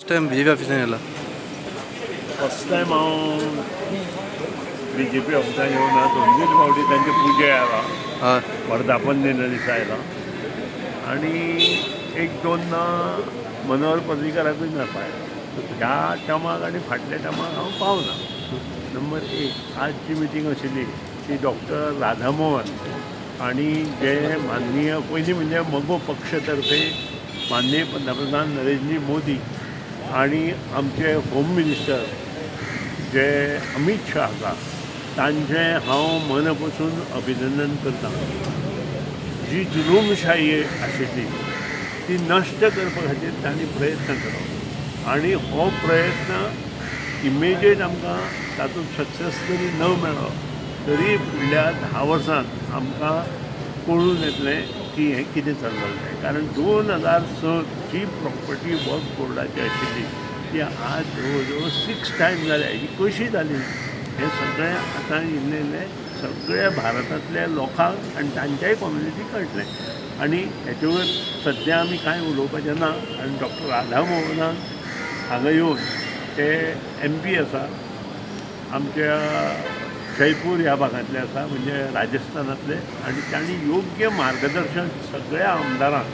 First time BJP ऑफिसान येयला. First time हांव BJP ऑफिसान येवन दोनूच फावटी तांचे पुजे आयला, हय वर्धापन दिना दिसा आयला आनी एक दोनदा मनोहर पर्रीकाराकूय मेळपा आयला. ह्या टर्माक आनी फाटल्या टर्माक हांव पावना. नंबर एक, आज जी मिटींग आशिल्ली ती डॉक्टर राधामोहन आनी जे माननीय पयलीं म्हणजे मगो पक्ष तर्फे माननीय पंतप्रधान नरेंद्र मोदी आनी आमचे होम मिनिस्टर जे अमित शाह आसा तांचें हांव मन पसून अभिनंदन करतां. जी जुलूमशाही आशिल्ली ती नश्ट करपा खातीर तांणी प्रयत्न केलो आनी हो प्रयत्न इमिजिएट आमकां तातूंत सक्सेस जरी न मेळ्ळो तरी फुडल्या 10 वर्सांत आमकां कळून येतलें की हें कितें चल्लें तें. कारण 2006 जी प्रॉपर्टी वर्क बोर्डाची आशिल्ली ती आज जवळ जवळ 6 टायम जाल्या. ही कशी जाली हें सगळें आतां इल्लें इल्लें सगळ्या भारतांतल्या लोकांक आनी तांच्याय कम्युनिटीक कळटलें. आनी हेचे वयर सद्या आमी कांय उलोवपाचें ना. आनी डॉक्टर राधामोहनान हांगा येवन ते MP आसा आमच्या जयपूर ह्या भागांतले आसा म्हणजे राजस्थानांतले आनी तांणी योग्य मार्गदर्शन सगळ्या आमदारांक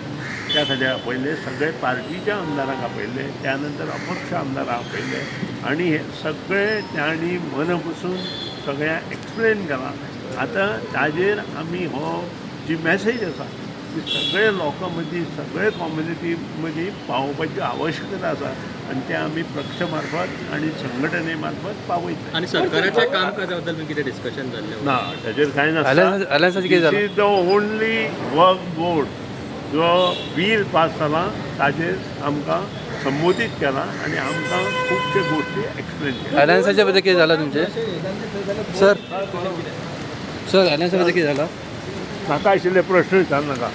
त्या खातीर आपयले, सगळे पार्टीच्या आमदारांक आपयले, त्या नंतर अपक्ष आमदारांक आपयले आनी हे सगळे तांणी मन पसून सगळ्यांक एक्सप्लेन केलां. आतां ताजेर आमी हो जी मॅसेज आसा ती सगळे लोकां मदीं सगळे कम्युनिटी मदीं पावोवपाची आवश्यकता आसा आनी तें आमी पक्ष मार्फत आनी संघटने मार्फत पावयता. आणि सरकाराच्या कामकाजाबद्दल कितें डिस्कशन जाल्लें ना ताजेर कांय नासता. अलायन्साचें कितें जालां? दिस इज द ओनली वर्क बोर्ड जो बील पास जालां ताजेर आमकां संबोधीत केलां आनी आमकां खुबश्यो गोश्टी एक्सप्लेन केल्या. अलायन्साच्या बद्दल कितें जालां तुमचें? सर अलायन्सा बद्दल कितें जालां? नाका आशिल्ले प्रश्न विचार नाका.